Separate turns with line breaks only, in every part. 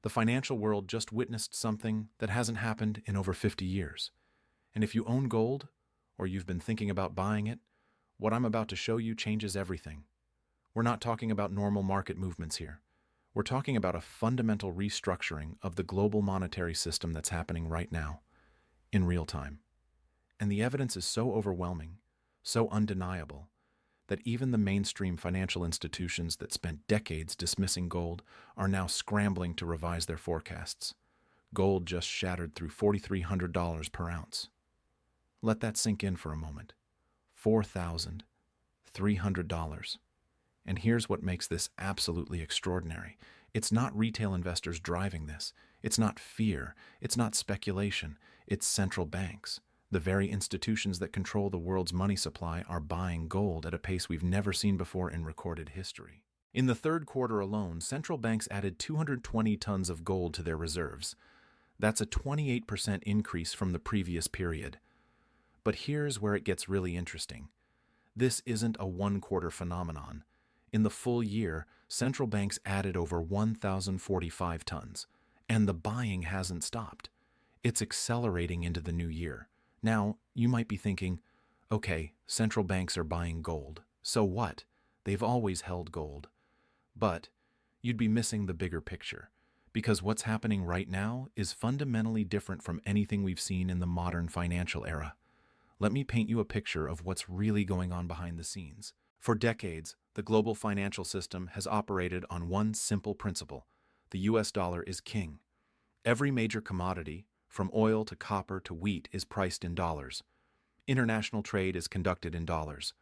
The financial world just witnessed something that hasn't happened in over 50 years. And if you own gold, or you've been thinking about buying it, what I'm about to show you changes everything. We're not talking about normal market movements here. We're talking about a fundamental restructuring of the global monetary system that's happening right now, in real time. And the evidence is so overwhelming, so undeniable, that even the mainstream financial institutions that spent decades dismissing gold are now scrambling to revise their forecasts. Gold just shattered through $4,300 per ounce. Let that sink in for a moment. $4,300. And here's what makes this absolutely extraordinary. It's not retail investors driving this. It's not fear. It's not speculation. It's central banks. The very institutions that control the world's money supply are buying gold at a pace we've never seen before in recorded history. In the third quarter alone, central banks added 220 tons of gold to their reserves. That's a 28% increase from the previous period. But here's where it gets really interesting. This isn't a one-quarter phenomenon. In the full year, central banks added over 1,045 tons, and the buying hasn't stopped. It's accelerating into the new year. Now, you might be thinking, okay, central banks are buying gold. So what? They've always held gold. But you'd be missing the bigger picture, because what's happening right now is fundamentally different from anything we've seen in the modern financial era. Let me paint you a picture of what's really going on behind the scenes. For decades, the global financial system has operated on one simple principle. The US dollar is king. Every major commodity, from oil to copper to wheat, is priced in dollars. International trade is conducted in dollars.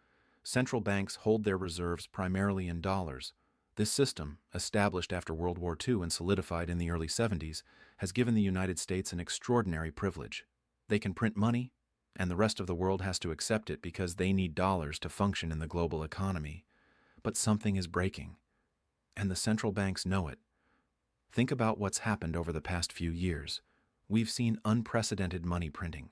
Central banks hold their reserves primarily in dollars. This system, established after World War II and solidified in the early 70s, has given the United States an extraordinary privilege. They can print money, and the rest of the world has to accept it because they need dollars to function in the global economy. But something is breaking, and the central banks know it. Think about what's happened over the past few years. We've seen unprecedented money printing.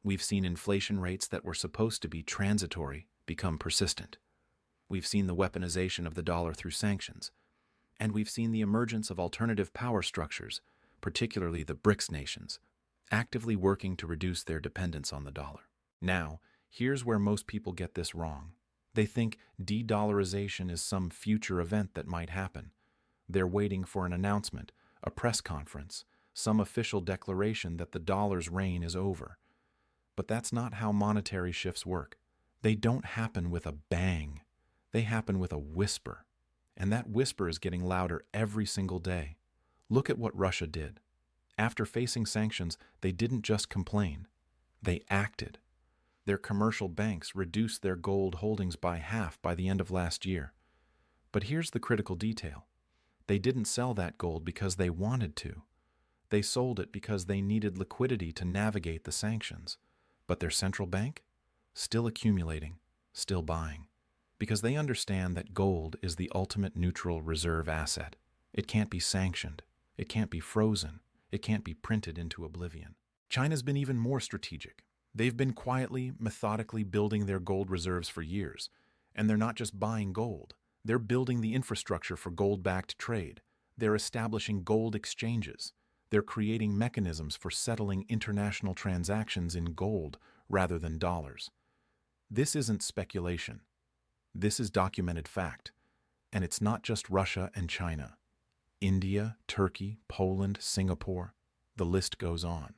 We've seen inflation rates that were supposed to be transitory become persistent. We've seen the weaponization of the dollar through sanctions. And we've seen the emergence of alternative power structures, particularly the BRICS nations, actively working to reduce their dependence on the dollar. Now, here's where most people get this wrong. They think de-dollarization is some future event that might happen. They're waiting for an announcement, a press conference, some official declaration that the dollar's reign is over. But that's not how monetary shifts work. They don't happen with a bang. They happen with a whisper. And that whisper is getting louder every single day. Look at what Russia did. After facing sanctions, they didn't just complain. They acted. Their commercial banks reduced their gold holdings by half by the end of last year. But here's the critical detail. They didn't sell that gold because they wanted to. They sold it because they needed liquidity to navigate the sanctions. But their central bank? Still accumulating, still buying. Because they understand that gold is the ultimate neutral reserve asset. It can't be sanctioned. It can't be frozen. It can't be printed into oblivion. China's been even more strategic. They've been quietly, methodically building their gold reserves for years. And they're not just buying gold. They're building the infrastructure for gold-backed trade. They're establishing gold exchanges. They're creating mechanisms for settling international transactions in gold rather than dollars. This isn't speculation. This is documented fact. And it's not just Russia and China. India, Turkey, Poland, Singapore, the list goes on.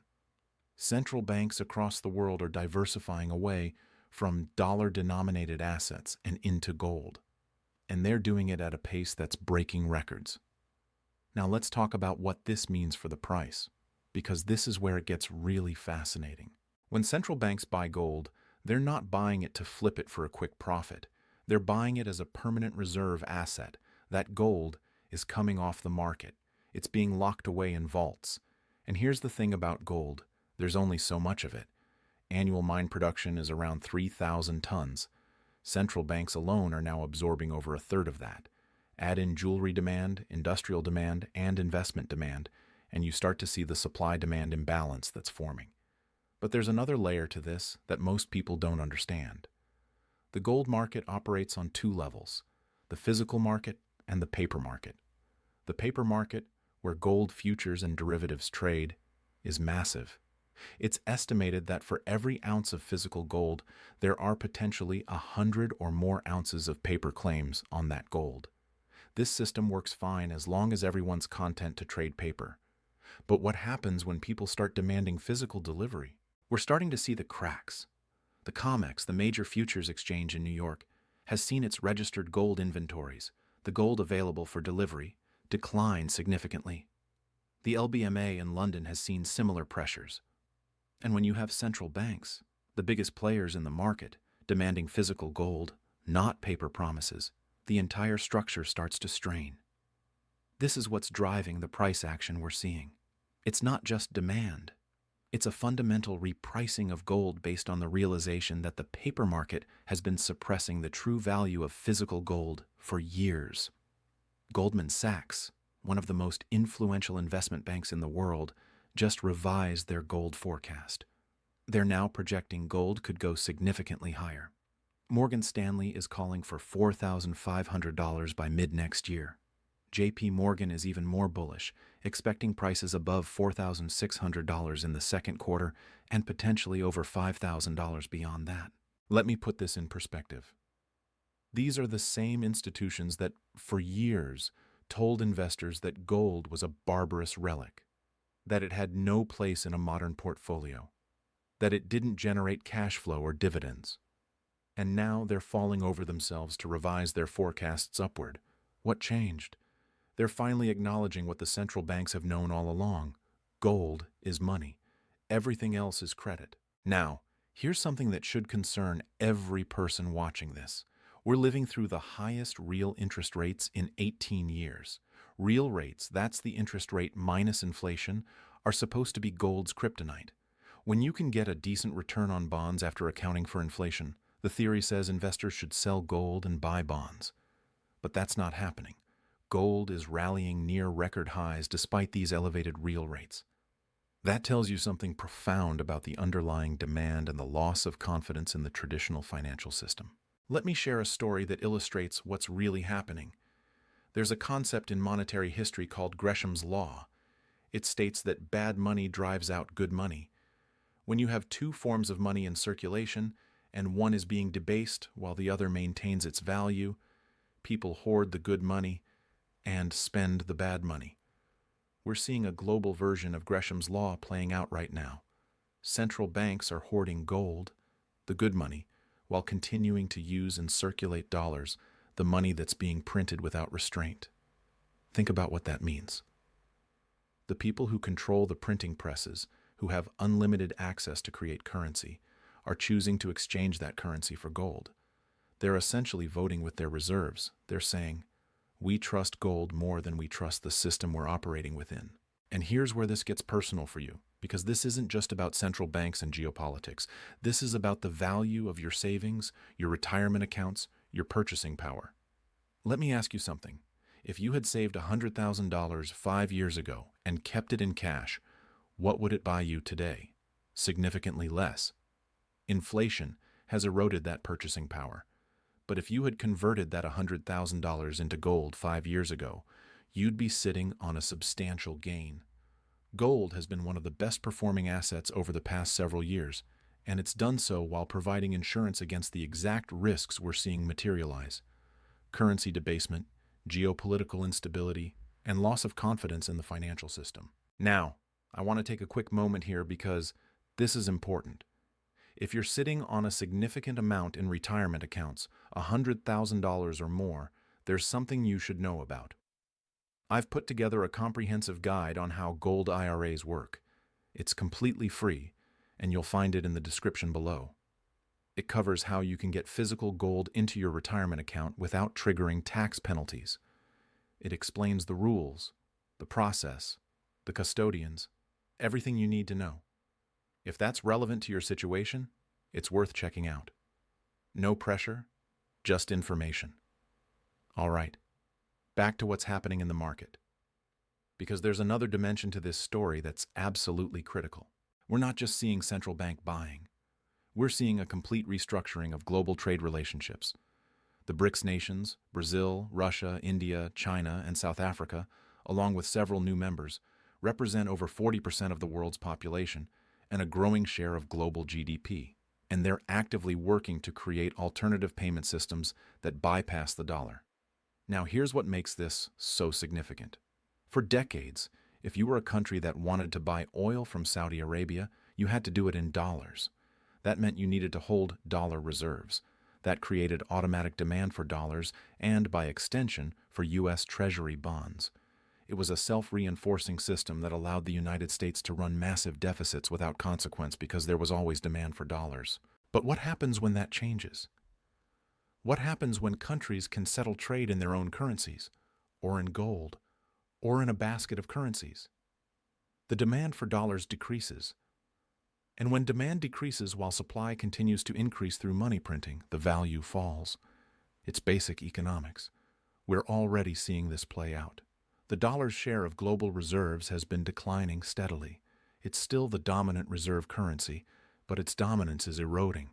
Central banks across the world are diversifying away from dollar-denominated assets and into gold. And they're doing it at a pace that's breaking records. Now let's talk about what this means for the price, because this is where it gets really fascinating. When central banks buy gold, they're not buying it to flip it for a quick profit. They're buying it as a permanent reserve asset. That gold is coming off the market. It's being locked away in vaults. And here's the thing about gold. There's only so much of it. Annual mine production is around 3,000 tons. Central banks alone are now absorbing over a third of that. Add in jewelry demand, industrial demand, and investment demand, and you start to see the supply-demand imbalance that's forming. But there's another layer to this that most people don't understand. The gold market operates on two levels, the physical market and the paper market. The paper market, where gold futures and derivatives trade, is massive. It's estimated that for every ounce of physical gold, there are potentially 100 or more ounces of paper claims on that gold. This system works fine as long as everyone's content to trade paper. But what happens when people start demanding physical delivery? We're starting to see the cracks. The COMEX, the major futures exchange in New York, has seen its registered gold inventories, the gold available for delivery, decline significantly. The LBMA in London has seen similar pressures. And when you have central banks, the biggest players in the market, demanding physical gold, not paper promises, the entire structure starts to strain. This is what's driving the price action we're seeing. It's not just demand. It's a fundamental repricing of gold based on the realization that the paper market has been suppressing the true value of physical gold for years. Goldman Sachs, one of the most influential investment banks in the world, just revised their gold forecast. They're now projecting gold could go significantly higher. Morgan Stanley is calling for $4,500 by mid-next year. JP Morgan is even more bullish, expecting prices above $4,600 in the second quarter and potentially over $5,000 beyond that. Let me put this in perspective. These are the same institutions that, for years, told investors that gold was a barbarous relic, that it had no place in a modern portfolio, that it didn't generate cash flow or dividends. And now they're falling over themselves to revise their forecasts upward. What changed? They're finally acknowledging what the central banks have known all along. Gold is money. Everything else is credit. Now, here's something that should concern every person watching this. We're living through the highest real interest rates in 18 years. Real rates, that's the interest rate minus inflation, are supposed to be gold's kryptonite. When you can get a decent return on bonds after accounting for inflation, the theory says investors should sell gold and buy bonds. But that's not happening. Gold is rallying near record highs despite these elevated real rates. That tells you something profound about the underlying demand and the loss of confidence in the traditional financial system. Let me share a story that illustrates what's really happening. There's a concept in monetary history called Gresham's Law. It states that bad money drives out good money. When you have two forms of money in circulation, and one is being debased while the other maintains its value, people hoard the good money and spend the bad money. We're seeing a global version of Gresham's Law playing out right now. Central banks are hoarding gold, the good money, while continuing to use and circulate dollars, the money that's being printed without restraint. Think about what that means. The people who control the printing presses, who have unlimited access to create currency, are choosing to exchange that currency for gold. They're essentially voting with their reserves. They're saying, we trust gold more than we trust the system we're operating within. And here's where this gets personal for you, because this isn't just about central banks and geopolitics. This is about the value of your savings, your retirement accounts, your purchasing power. Let me ask you something. If you had saved $100,000 5 years ago and kept it in cash, what would it buy you today? Significantly less. Inflation has eroded that purchasing power. But if you had converted that $100,000 into gold 5 years ago, you'd be sitting on a substantial gain. Gold has been one of the best performing assets over the past several years, and it's done so while providing insurance against the exact risks we're seeing materialize: currency debasement, geopolitical instability, and loss of confidence in the financial system. Now, I want to take a quick moment here because this is important. If you're sitting on a significant amount in retirement accounts, $100,000 or more, there's something you should know about. I've put together a comprehensive guide on how gold IRAs work. It's completely free, and you'll find it in the description below. It covers how you can get physical gold into your retirement account without triggering tax penalties. It explains the rules, the process, the custodians, everything you need to know. If that's relevant to your situation, it's worth checking out. No pressure, just information. All right, back to what's happening in the market. Because there's another dimension to this story that's absolutely critical. We're not just seeing central bank buying. We're seeing a complete restructuring of global trade relationships. The BRICS nations, Brazil, Russia, India, China, and South Africa, along with several new members, represent over 40% of the world's population and a growing share of global GDP. And they're actively working to create alternative payment systems that bypass the dollar. Now, here's what makes this so significant. For decades, if you were a country that wanted to buy oil from Saudi Arabia, you had to do it in dollars. That meant you needed to hold dollar reserves. That created automatic demand for dollars and, by extension, for U.S. Treasury bonds. It was a self-reinforcing system that allowed the United States to run massive deficits without consequence because there was always demand for dollars. But what happens when that changes? What happens when countries can settle trade in their own currencies, or in gold, or in a basket of currencies? The demand for dollars decreases. And when demand decreases while supply continues to increase through money printing, the value falls. It's basic economics. We're already seeing this play out. The dollar's share of global reserves has been declining steadily. It's still the dominant reserve currency, but its dominance is eroding.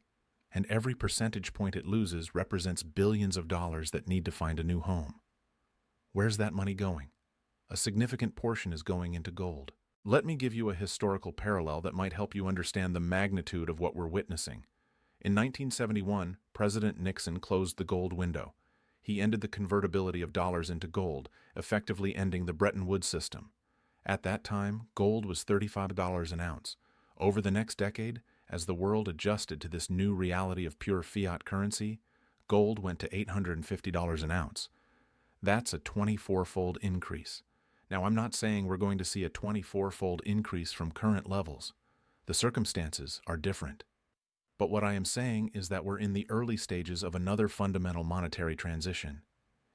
And every percentage point it loses represents billions of dollars that need to find a new home. Where's that money going? A significant portion is going into gold. Let me give you a historical parallel that might help you understand the magnitude of what we're witnessing. In 1971, President Nixon closed the gold window. He ended the convertibility of dollars into gold, effectively ending the Bretton Woods system. At that time, gold was $35 an ounce. Over the next decade, as the world adjusted to this new reality of pure fiat currency, gold went to $850 an ounce. That's a 24-fold increase. Now, I'm not saying we're going to see a 24-fold increase from current levels. The circumstances are different. But what I am saying is that we're in the early stages of another fundamental monetary transition.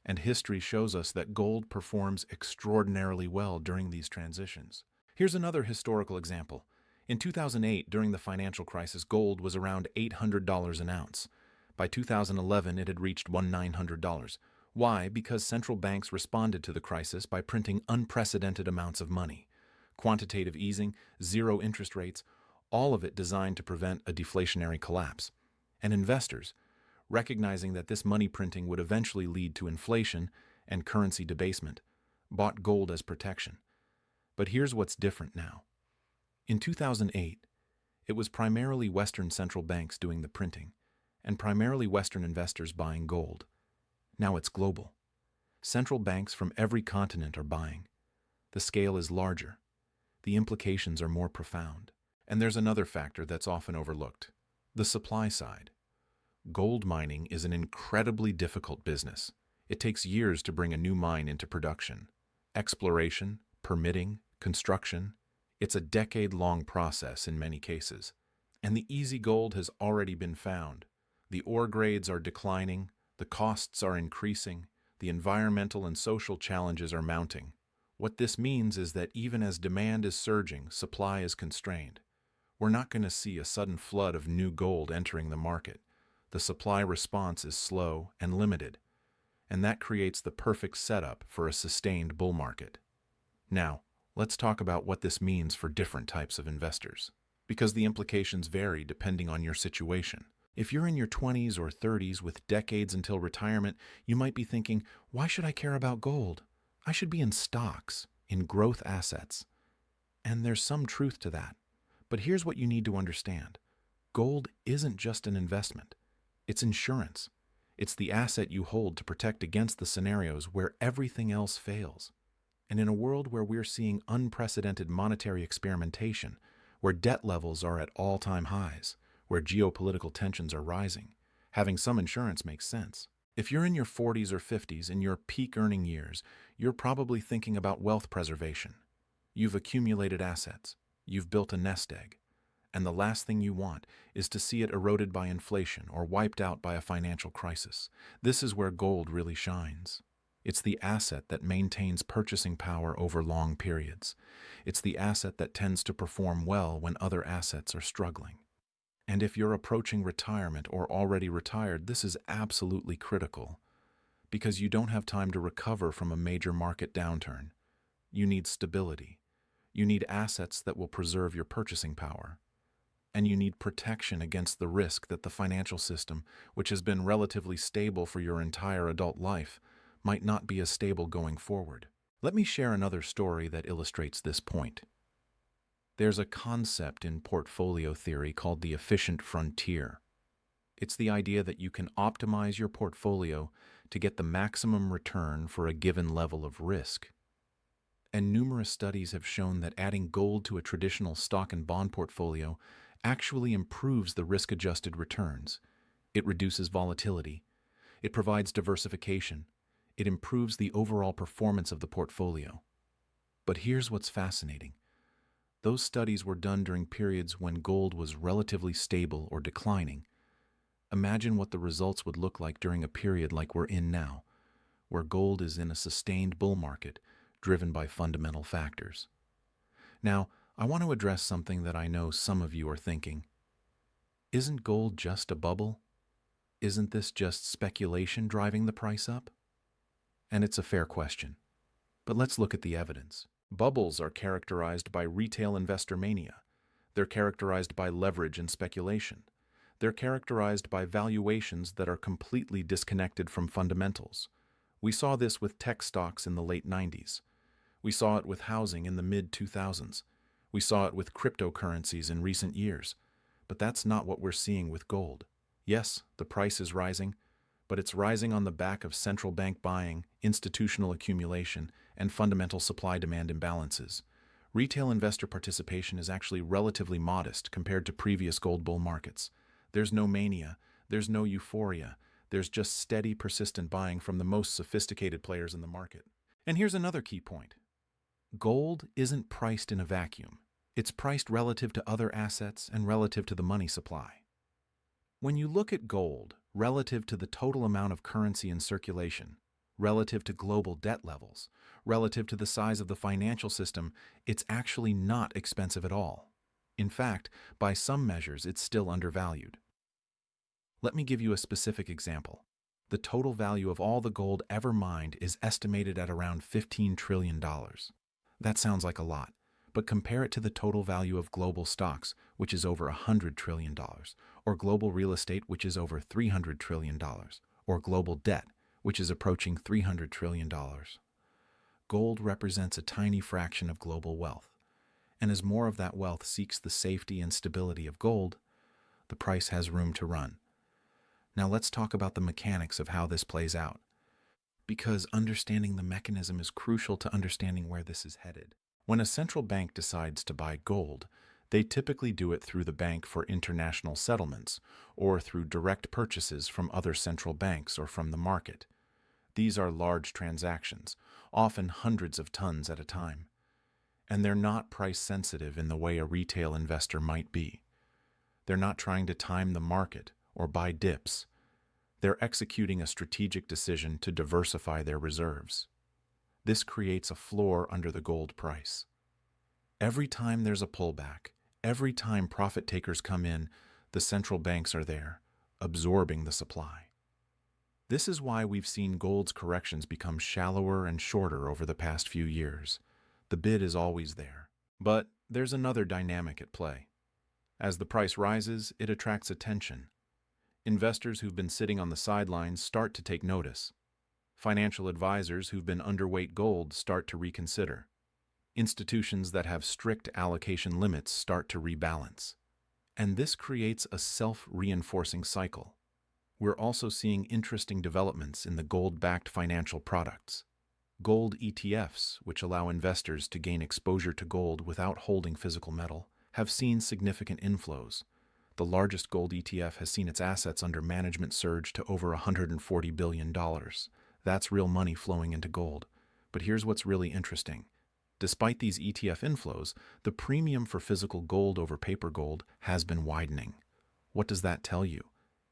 And history shows us that gold performs extraordinarily well during these transitions. Here's another historical example. In 2008, during the financial crisis, gold was around $800 an ounce. By 2011, it had reached $1,900. Why? Because central banks responded to the crisis by printing unprecedented amounts of money. Quantitative easing, zero interest rates, all of it designed to prevent a deflationary collapse. And investors, recognizing that this money printing would eventually lead to inflation and currency debasement, bought gold as protection. But here's what's different now. In 2008, it was primarily Western central banks doing the printing, and primarily Western investors buying gold. Now it's global. Central banks from every continent are buying. The scale is larger. The implications are more profound. And there's another factor that's often overlooked: the supply side. Gold mining is an incredibly difficult business. It takes years to bring a new mine into production. Exploration, permitting, construction. It's a decade-long process in many cases. And the easy gold has already been found. The ore grades are declining, the costs are increasing, the environmental and social challenges are mounting. What this means is that even as demand is surging, supply is constrained. We're not going to see a sudden flood of new gold entering the market. The supply response is slow and limited, and that creates the perfect setup for a sustained bull market. Now, let's talk about what this means for different types of investors, because the implications vary depending on your situation. If you're in your 20s or 30s with decades until retirement, you might be thinking, why should I care about gold? I should be in stocks, in growth assets. And there's some truth to that. But here's what you need to understand. Gold isn't just an investment. It's insurance. It's the asset you hold to protect against the scenarios where everything else fails. And in a world where we're seeing unprecedented monetary experimentation, where debt levels are at all-time highs, where geopolitical tensions are rising, having some insurance makes sense. If you're in your 40s or 50s, in your peak earning years, you're probably thinking about wealth preservation. You've accumulated assets. You've built a nest egg. And the last thing you want is to see it eroded by inflation or wiped out by a financial crisis. This is where gold really shines. It's the asset that maintains purchasing power over long periods. It's the asset that tends to perform well when other assets are struggling. And if you're approaching retirement or already retired, this is absolutely critical, because you don't have time to recover from a major market downturn. You need stability. You need assets that will preserve your purchasing power. And you need protection against the risk that the financial system, which has been relatively stable for your entire adult life, might not be as stable going forward. Let me share another story that illustrates this point. There's a concept in portfolio theory called the efficient frontier. It's the idea that you can optimize your portfolio to get the maximum return for a given level of risk. And numerous studies have shown that adding gold to a traditional stock and bond portfolio actually improves the risk-adjusted returns. It reduces volatility. It provides diversification. It improves the overall performance of the portfolio. But here's what's fascinating. Those studies were done during periods when gold was relatively stable or declining. Imagine what the results would look like during a period like we're in now, where gold is in a sustained bull market, driven by fundamental factors. Now, I want to address something that I know some of you are thinking. Isn't gold just a bubble? Isn't this just speculation driving the price up? And it's a fair question. But let's look at the evidence. Bubbles are characterized by retail investor mania. They're characterized by leverage and speculation. They're characterized by valuations that are completely disconnected from fundamentals. We saw this with tech stocks in the late 90s. We saw it with housing in the mid-2000s. We saw it with cryptocurrencies in recent years. But that's not what we're seeing with gold. Yes, the price is rising, but it's rising on the back of central bank buying, institutional accumulation, and fundamental supply-demand imbalances. Retail investor participation is actually relatively modest compared to previous gold bull markets. There's no mania, there's no euphoria, there's just steady, persistent buying from the most sophisticated players in the market. And here's another key point. Gold isn't priced in a vacuum. It's priced relative to other assets and relative to the money supply. When you look at gold relative to the total amount of currency in circulation, relative to global debt levels, relative to the size of the financial system, it's actually not expensive at all. In fact, by some measures, it's still undervalued. Let me give you a specific example. The total value of all the gold ever mined is estimated at around $15 trillion. That sounds like a lot, but compare it to the total value of global stocks, which is over $100 trillion, or global real estate, which is over $300 trillion, or global debt, which is approaching $300 trillion. Gold represents a tiny fraction of global wealth, and as more of that wealth seeks the safety and stability of gold, the price has room to run. Now let's talk about the mechanics of how this plays out, because understanding the mechanism is crucial to understanding where this is headed. When a central bank decides to buy gold, they typically do it through the bank for international settlements or through direct purchases from other central banks or from the market. These are large transactions, often hundreds of tons at a time. And they're not price sensitive in the way a retail investor might be. They're not trying to time the market or buy dips. They're executing a strategic decision to diversify their reserves. This creates a floor under the gold price. Every time there's a pullback, every time profit takers come in, the central banks are there, absorbing the supply. This is why we've seen gold's corrections become shallower and shorter over the past few years. The bid is always there. But there's another dynamic at play. As the price rises, it attracts attention. Investors who've been sitting on the sidelines start to take notice. Financial advisors who've been underweight gold start to reconsider. Institutions that have strict allocation limits start to rebalance. And this creates a self-reinforcing cycle. We're also seeing interesting developments in the gold-backed financial products. Gold ETFs, which allow investors to gain exposure to gold without holding physical metal, have seen significant inflows. The largest gold ETF has seen its assets under management surge to over $140 billion. That's real money flowing into gold. But here's what's really interesting. Despite these ETF inflows, the premium for physical gold over paper gold has been widening. What does that tell you?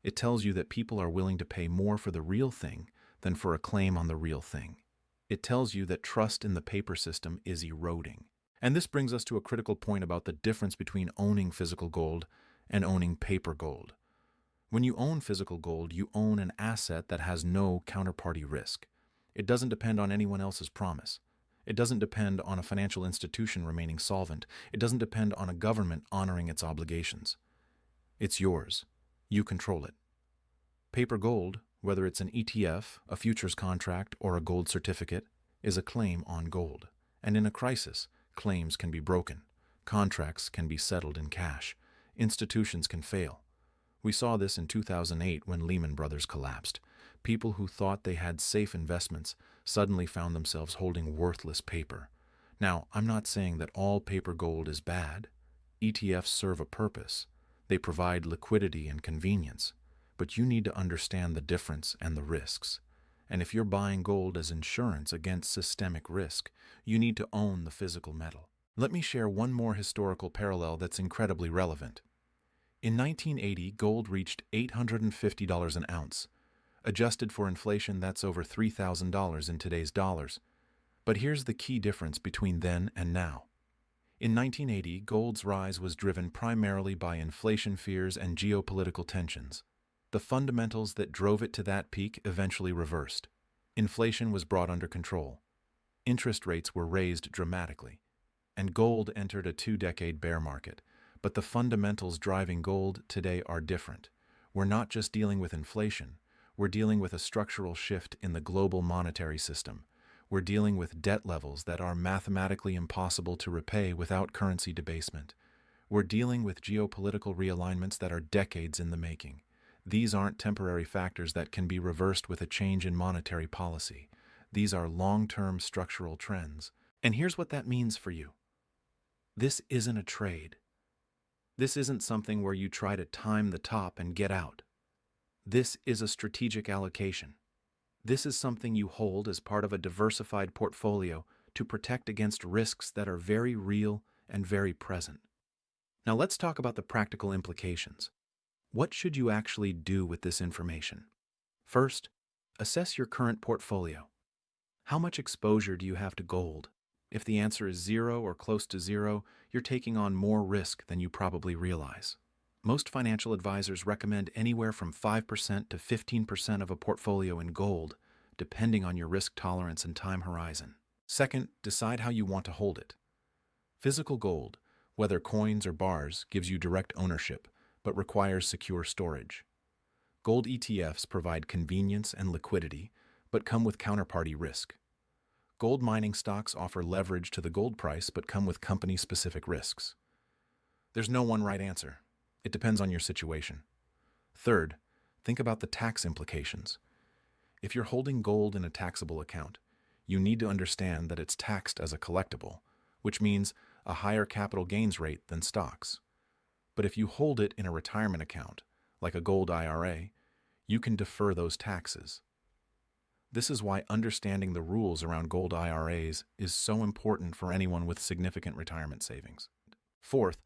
It tells you that people are willing to pay more for the real thing than for a claim on the real thing. It tells you that trust in the paper system is eroding. And this brings us to a critical point about the difference between owning physical gold and owning paper gold. When you own physical gold, you own an asset that has no counterparty risk. It doesn't depend on anyone else's promise. It doesn't depend on a financial institution remaining solvent. It doesn't depend on a government honoring its obligations. It's yours. You control it. Paper gold, whether it's an ETF, a futures contract, or a gold certificate, is a claim on gold. And in a crisis, claims can be broken. Contracts can be settled in cash. Institutions can fail. We saw this in 2008 when Lehman Brothers collapsed. People who thought they had safe investments suddenly found themselves holding worthless paper. Now, I'm not saying that all paper gold is bad. ETFs serve a purpose. They provide liquidity and convenience. But you need to understand the difference and the risks. And if you're buying gold as insurance against systemic risk, you need to own the physical metal. Let me share one more historical parallel that's incredibly relevant. In 1980, gold reached $850 an ounce. Adjusted for inflation, that's over $3,000 in today's dollars. But here's the key difference between then and now. In 1980, gold's rise was driven primarily by inflation fears and geopolitical tensions. The fundamentals that drove it to that peak eventually reversed. Inflation was brought under control. Interest rates were raised dramatically. And gold entered a 2-decade bear market. But the fundamentals driving gold today are different. We're not just dealing with inflation. We're dealing with a structural shift in the global monetary system. We're dealing with debt levels that are mathematically impossible to repay without currency debasement. We're dealing with geopolitical realignments that are decades in the making. These aren't temporary factors that can be reversed with a change in monetary policy. These are long-term structural trends. And here's what that means for you. This isn't a trade. This isn't something where you try to time the top and get out. This is a strategic allocation. This is something you hold as part of a diversified portfolio to protect against risks that are very real and very present. Now let's talk about the practical implications. What should you actually do with this information? First, assess your current portfolio. How much exposure do you have to gold? If the answer is 0 or close to 0, you're taking on more risk than you probably realize. Most financial advisors recommend anywhere from 5% to 15% of a portfolio in gold, depending on your risk tolerance and time horizon. Second, decide how you want to hold it. Physical gold, whether coins or bars, gives you direct ownership, but requires secure storage. Gold ETFs provide convenience and liquidity, but come with counterparty risk. Gold mining stocks offer leverage to the gold price, but come with company-specific risks. There's no one right answer. It depends on your situation. Third, think about the tax implications. If you're holding gold in a taxable account, you need to understand that it's taxed as a collectible, which means a higher capital gains rate than stocks. But if you hold it in a retirement account, like a gold IRA, you can defer those taxes. This is why understanding the rules around gold IRAs is so important for anyone with significant retirement savings. Fourth,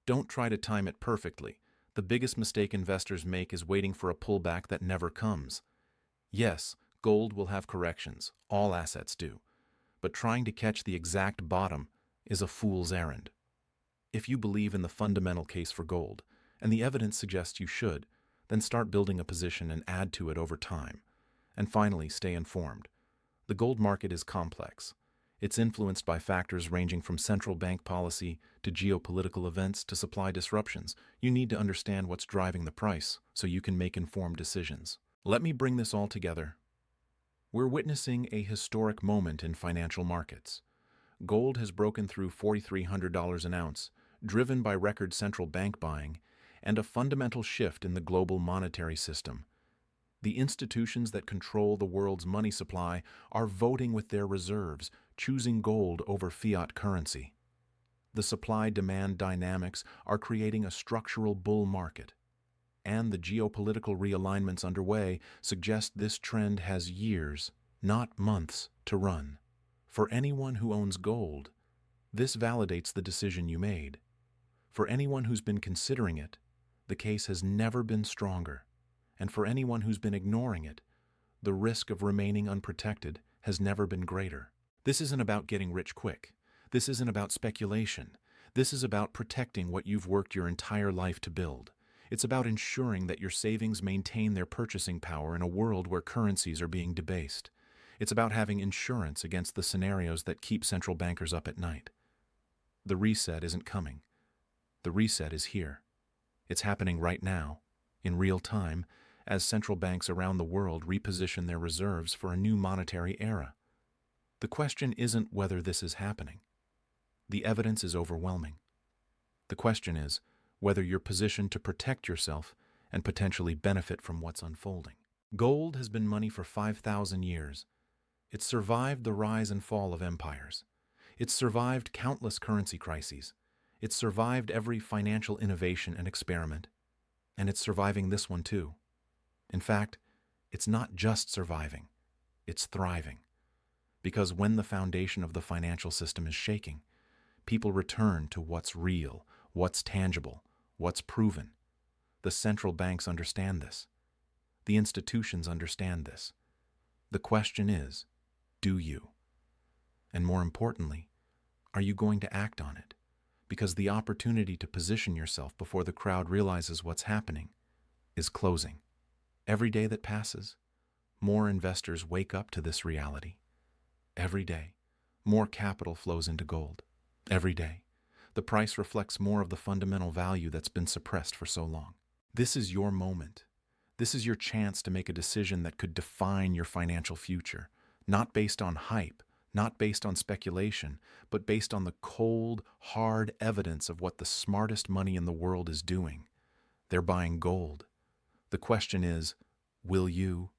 don't try to time it perfectly. The biggest mistake investors make is waiting for a pullback that never comes. Yes, gold will have corrections. All assets do. But trying to catch the exact bottom is a fool's errand. If you believe in the fundamental case for gold, and the evidence suggests you should, then start building a position and add to it over time. And finally, stay informed. The gold market is complex. It's influenced by factors ranging from central bank policy to geopolitical events to supply disruptions. You need to understand what's driving the price so you can make informed decisions. Let me bring this all together. We're witnessing a historic moment in financial markets. Gold has broken through $4,300 an ounce, driven by record central bank buying and a fundamental shift in the global monetary system. The institutions that control the world's money supply are voting with their reserves, choosing gold over fiat currency. The supply-demand dynamics are creating a structural bull market, and the geopolitical realignments underway suggest this trend has years, not months, to run. For anyone who owns gold, this validates the decision you made. For anyone who's been considering it, the case has never been stronger. And for anyone who's been ignoring it, the risk of remaining unprotected has never been greater. This isn't about getting rich quick. This isn't about speculation. This is about protecting what you've worked your entire life to build. It's about ensuring that your savings maintain their purchasing power in a world where currencies are being debased. It's about having insurance against the scenarios that keep central bankers up at night. The reset isn't coming. The reset is here. It's happening right now, in real time, as central banks around the world reposition their reserves for a new monetary era. The question isn't whether this is happening. The evidence is overwhelming. The question is whether you're positioned to protect yourself and potentially benefit from what's unfolding. Gold has been money for 5,000 years. It's survived the rise and fall of empires. It's survived countless currency crises. It's survived every financial innovation and experiment. And it's surviving this one too. In fact, it's not just surviving, it's thriving. Because when the foundation of the financial system is shaking, people return to what's real, what's tangible, what's proven. The central banks understand this. The institutions understand this. The question is, do you? And more importantly, are you going to act on it? Because the opportunity to position yourself before the crowd realizes what's happening is closing. Every day that passes, more investors wake up to this reality. Every day, more capital flows into gold. Every day, the price reflects more of the fundamental value that's been suppressed for so long. This is your moment. This is your chance to make a decision that could define your financial future, not based on hype, not based on speculation, but based on the cold, hard evidence of what the smartest money in the world is doing. They're buying gold. The question is, will you?